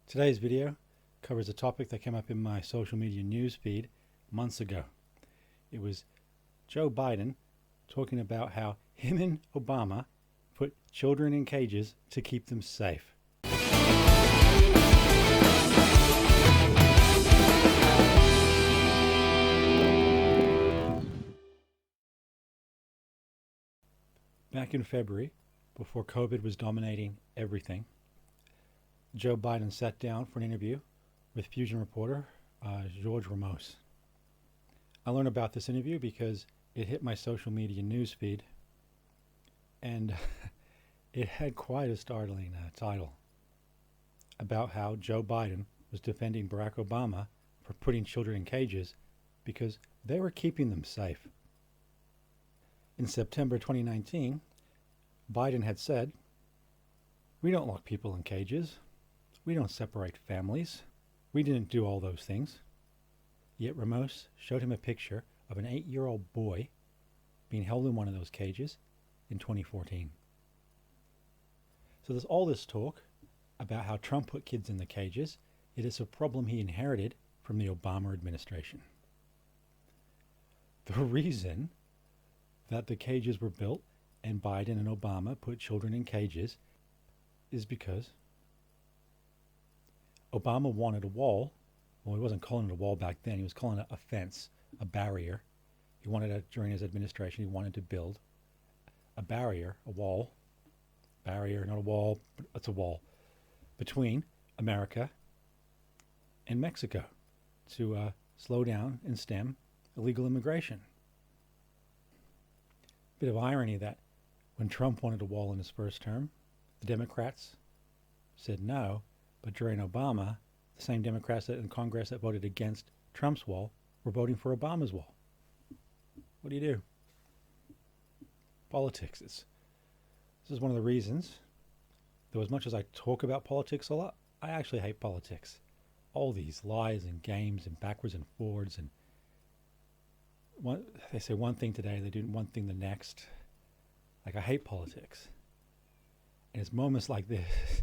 Today's video covers a topic that came up in my social media news feed months ago. It was Joe Biden talking about how him and Obama put children in cages to keep them safe. Back in February, before COVID was dominating everything, Joe Biden sat down for an interview with Fusion reporter George Ramos. I learned about this interview because it hit my social media news feed, and it had quite a startling title about how Joe Biden was defending Barack Obama for putting children in cages because they were keeping them safe. In September 2019, Biden had said, "We don't lock people in cages. We don't separate families. We didn't do all those things." Yet Ramos showed him a picture of an 8-year-old boy being held in one of those cages in 2014. So there's all this talk about how Trump put kids in the cages. It is a problem he inherited from the Obama administration. The reason that the cages were built and Biden and Obama put children in cages is because Obama wanted a wall. Well, he wasn't calling it a wall back then. He was calling it a fence, a barrier. He wanted it during his administration. He wanted to build a barrier, a wall. Barrier, not a wall, but it's a wall between America and Mexico to slow down and stem illegal immigration. Bit of irony that when Trump wanted a wall in his first term, the Democrats said no. But during Obama, the same Democrats in Congress that voted against Trump's wall were voting for Obama's wall. What do you do? Politics. This is one of the reasons, though as much as I talk about politics a lot, I actually hate politics. All these lies and games and backwards and forwards, and they say one thing today, they do one thing the next. Like, I hate politics. And it's moments like this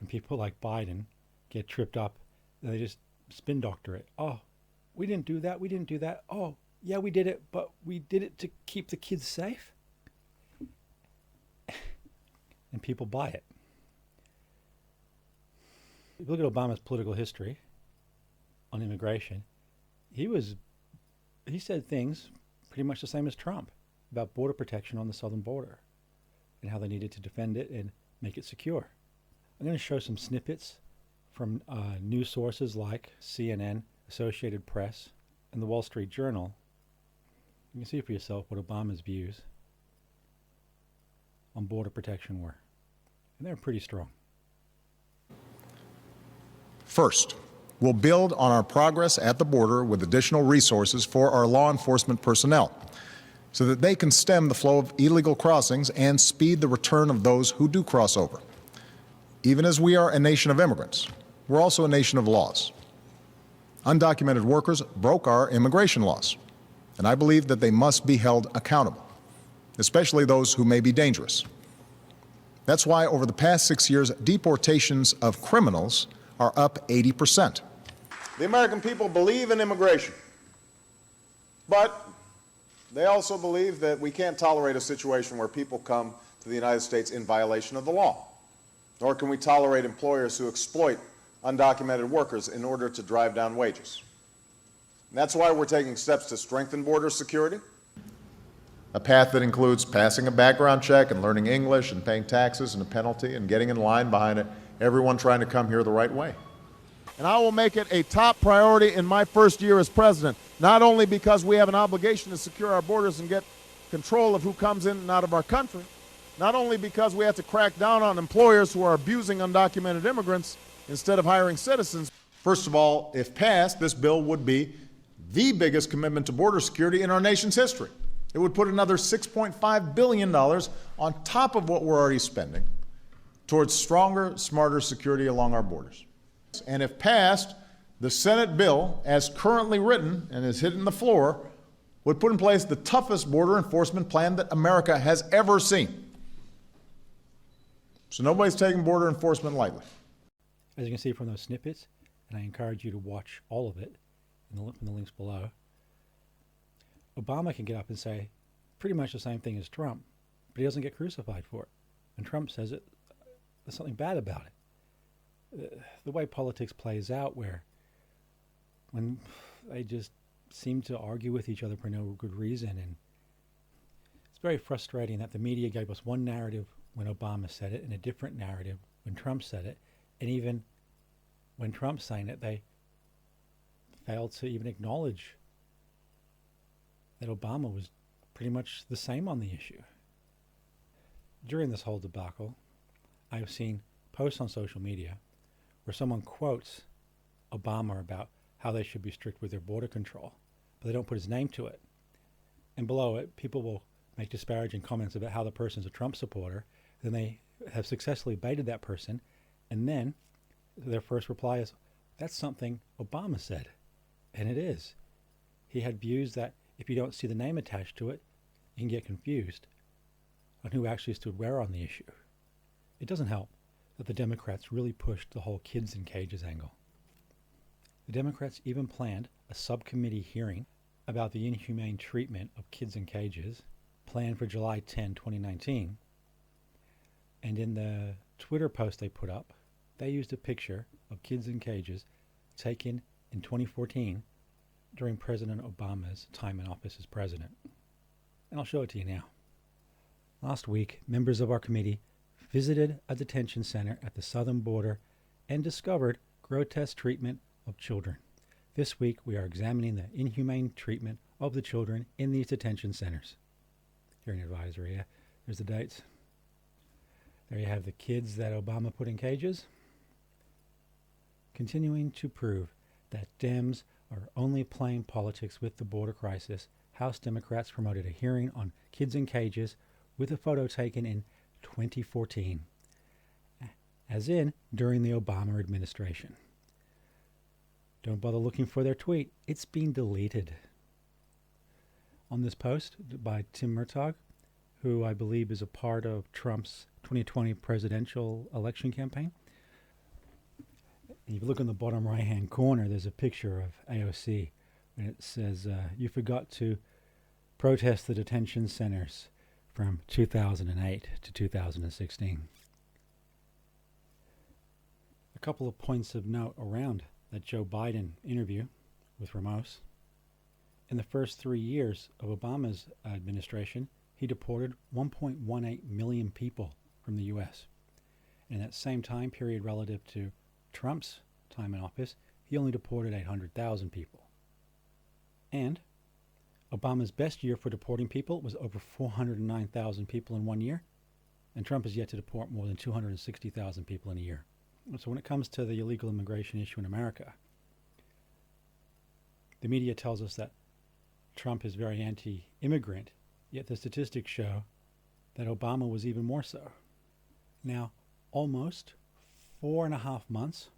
when people like Biden get tripped up, they just spin doctor it. Oh, we didn't do that. We didn't do that. Oh, yeah, we did it, but we did it to keep the kids safe. And people buy it. If you look at Obama's political history on immigration, he said things pretty much the same as Trump about border protection on the southern border and how they needed to defend it and make it secure. I'm going to show some snippets from news sources like CNN, Associated Press, and the Wall Street Journal. You can see for yourself what Obama's views on border protection were. And they're pretty strong. First, we'll build on our progress at the border with additional resources for our law enforcement personnel so that they can stem the flow of illegal crossings and speed the return of those who do cross over. Even as we are a nation of immigrants, we're also a nation of laws. Undocumented workers broke our immigration laws, and I believe that they must be held accountable, especially those who may be dangerous. That's why over the past 6 years, deportations of criminals are up 80%. The American people believe in immigration, but they also believe that we can't tolerate a situation where people come to the United States in violation of the law. Nor can we tolerate employers who exploit undocumented workers in order to drive down wages. And that's why we're taking steps to strengthen border security. A path that includes passing a background check and learning English and paying taxes and a penalty and getting in line behind everyone trying to come here the right way. And I will make it a top priority in my first year as president, not only because we have an obligation to secure our borders and get control of who comes in and out of our country, not only because we have to crack down on employers who are abusing undocumented immigrants instead of hiring citizens. First of all, if passed, this bill would be the biggest commitment to border security in our nation's history. It would put another $6.5 billion on top of what we're already spending towards stronger, smarter security along our borders. And if passed, the Senate bill, as currently written and is hitting the floor, would put in place the toughest border enforcement plan that America has ever seen. So nobody's taking border enforcement lightly. As you can see from those snippets, and I encourage you to watch all of it from the links below, Obama can get up and say pretty much the same thing as Trump, but he doesn't get crucified for it. And Trump says there's something bad about it. The way politics plays out, when they just seem to argue with each other for no good reason, and it's very frustrating that the media gave us one narrative when Obama said it and a different narrative when Trump said it, and even when Trump's saying it, they failed to even acknowledge that Obama was pretty much the same on the issue. During this whole debacle, I have seen posts on social media where someone quotes Obama about how they should be strict with their border control, but they don't put his name to it. And below it, people will make disparaging comments about how the person's a Trump supporter. Then they have successfully baited that person, and then their first reply is, that's something Obama said. And it is. He had views that if you don't see the name attached to it, you can get confused on who actually stood where on the issue. It doesn't help that the Democrats really pushed the whole kids in cages angle. The Democrats even planned a subcommittee hearing about the inhumane treatment of kids in cages, planned for July 10, 2019. And in the Twitter post they put up, they used a picture of kids in cages taken in 2014 during President Obama's time in office as president. And I'll show it to you now. Last week, members of our committee visited a detention center at the southern border and discovered grotesque treatment of children. This week, we are examining the inhumane treatment of the children in these detention centers. Hearing advisory, there's the dates. There you have the kids that Obama put in cages. Continuing to prove that Dems are only playing politics with the border crisis, House Democrats promoted a hearing on kids in cages with a photo taken in 2014, as in during the Obama administration. Don't bother looking for their tweet. It's been deleted. On this post by Tim Murtaugh, who I believe is a part of Trump's 2020 presidential election campaign. If you look in the bottom right-hand corner, there's a picture of AOC, and it says, you forgot to protest the detention centers from 2008 to 2016. A couple of points of note around that Joe Biden interview with Ramos. In the first 3 years of Obama's administration, he deported 1.18 million people from the U.S. In that same time period relative to Trump's time in office, he only deported 800,000 people. And Obama's best year for deporting people was over 409,000 people in 1 year, and Trump has yet to deport more than 260,000 people in a year. So when it comes to the illegal immigration issue in America, the media tells us that Trump is very anti-immigrant, yet the statistics show that Obama was even more so. Now, almost 4.5 months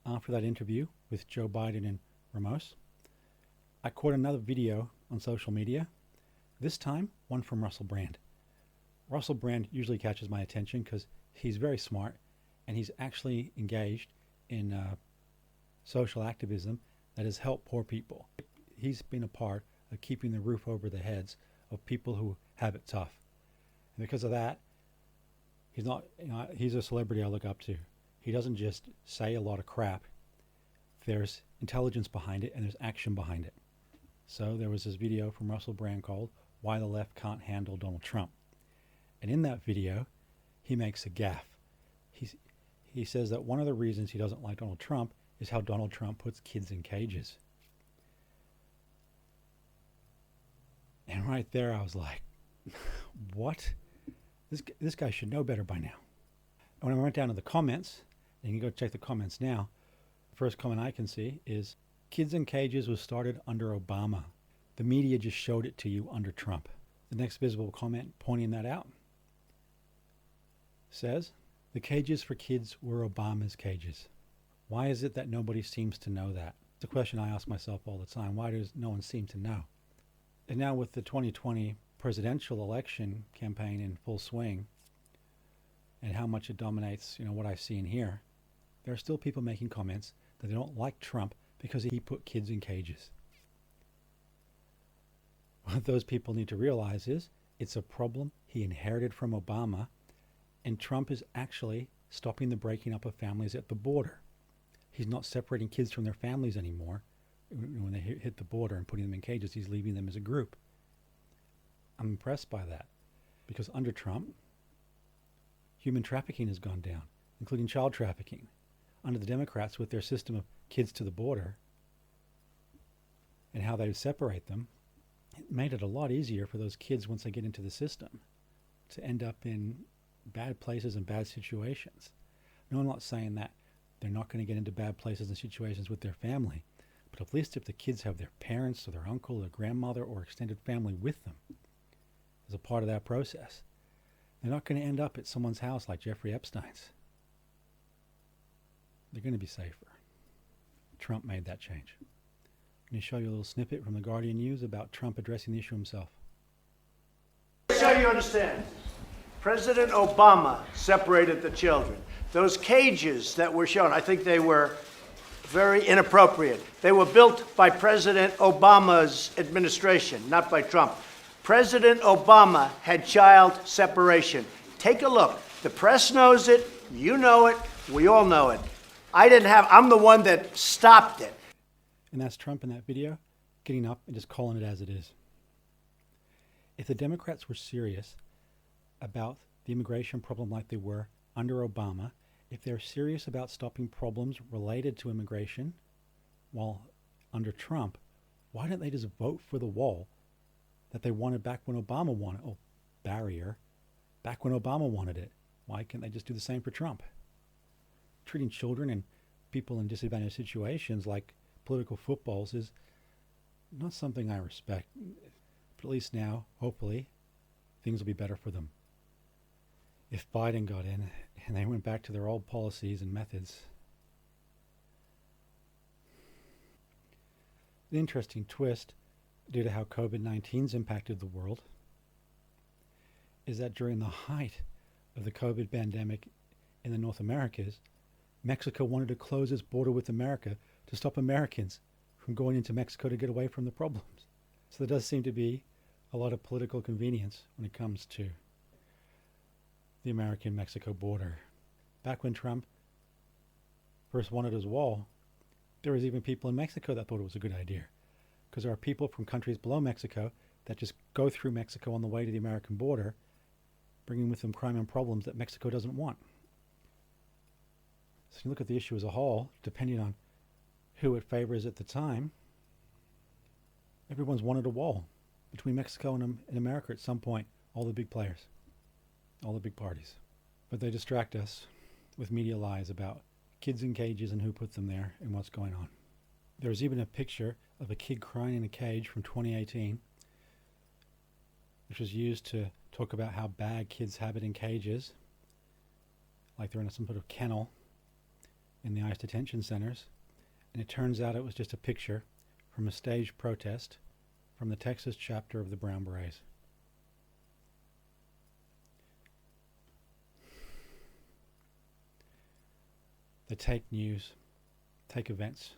after that interview with Joe Biden and Ramos, I caught another video on social media, this time one from Russell Brand. Russell Brand usually catches my attention because he's very smart and he's actually engaged in social activism that has helped poor people. He's been a part of keeping the roof over the heads of people who have it tough. And because of that, he's a celebrity I look up to. He doesn't just say a lot of crap. There's intelligence behind it and there's action behind it. So there was this video from Russell Brand called Why the Left Can't Handle Donald Trump. And in that video, he makes a gaffe. He says that one of the reasons he doesn't like Donald Trump is how Donald Trump puts kids in cages. And right there I was like, what? This guy should know better by now. And when I went down to the comments, and you can go check the comments now, the first comment I can see is, kids in cages was started under Obama. The media just showed it to you under Trump. The next visible comment pointing that out says, the cages for kids were Obama's cages. Why is it that nobody seems to know that? It's a question I ask myself all the time. Why does no one seem to know? And now with the 2020 presidential election campaign in full swing and how much it dominates, what I see and hear, there are still people making comments that they don't like Trump because he put kids in cages. What those people need to realize is it's a problem he inherited from Obama, and Trump is actually stopping the breaking up of families at the border. He's not separating kids from their families anymore. When they hit the border and putting them in cages, he's leaving them as a group. I'm impressed by that because under Trump, human trafficking has gone down, including child trafficking. Under the Democrats, with their system of kids to the border and how they separate them, it made it a lot easier for those kids once they get into the system to end up in bad places and bad situations. No, I'm not saying that they're not going to get into bad places and situations with their family, but at least if the kids have their parents or their uncle or grandmother or extended family with them as a part of that process, they're not going to end up at someone's house like Jeffrey Epstein's. They're going to be safer. Trump made that change. Let me show you a little snippet from the Guardian News about Trump addressing the issue himself. So you understand, President Obama separated the children. Those cages that were shown, I think they were very inappropriate. They were built by President Obama's administration, not by Trump. President Obama had child separation. Take a look. The press knows it. You know it. We all know it. I'm the one that stopped it. And that's Trump in that video, getting up and just calling it as it is. If the Democrats were serious about the immigration problem like they were under Obama, if they're serious about stopping problems related to immigration while under Trump, why didn't they just vote for the wall that they wanted back when Obama wanted? Oh, barrier. Back when Obama wanted it. Why can't they just do the same for Trump? Treating children and people in disadvantaged situations like political footballs is not something I respect. But at least now, hopefully, things will be better for them. If Biden got in and they went back to their old policies and methods. An interesting twist, due to how COVID-19's impacted the world, is that during the height of the COVID pandemic in the North Americas, Mexico wanted to close its border with America to stop Americans from going into Mexico to get away from the problems. So there does seem to be a lot of political convenience when it comes to the American-Mexico border. Back when Trump first wanted his wall, there was even people in Mexico that thought it was a good idea, because there are people from countries below Mexico that just go through Mexico on the way to the American border, bringing with them crime and problems that Mexico doesn't want. So you look at the issue as a whole, depending on who it favors at the time, everyone's wanted a wall between Mexico and America at some point, all the big players, all the big parties. But they distract us with media lies about kids in cages and who put them there and what's going on. There's even a picture of a kid crying in a cage from 2018, which was used to talk about how bad kids have it in cages, like they're in some sort of kennel in the ICE detention centers. And it turns out it was just a picture from a staged protest from the Texas chapter of the Brown Berets. They take news, take events,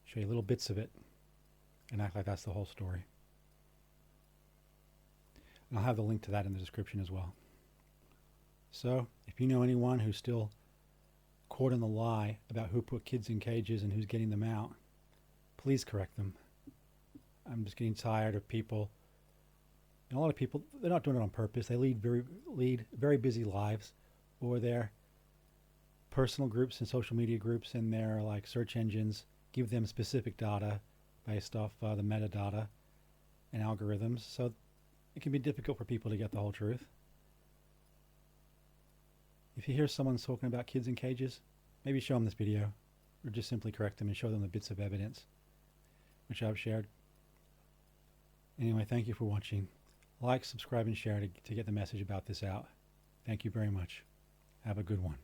show you little bits of it, and act like that's the whole story. And I'll have the link to that in the description as well. So, if you know anyone who's still caught in the lie about who put kids in cages and who's getting them out, please correct them. I'm just getting tired of people, and a lot of people, they're not doing it on purpose. They lead very busy lives, or their personal groups and social media groups and their like search engines give them specific data based off the metadata and algorithms, so it can be difficult for people to get the whole truth. If you hear someone talking about kids in cages, maybe show them this video, or just simply correct them and show them the bits of evidence which I've shared. Anyway, thank you for watching. Like, subscribe, and share to get the message about this out. Thank you very much. Have a good one.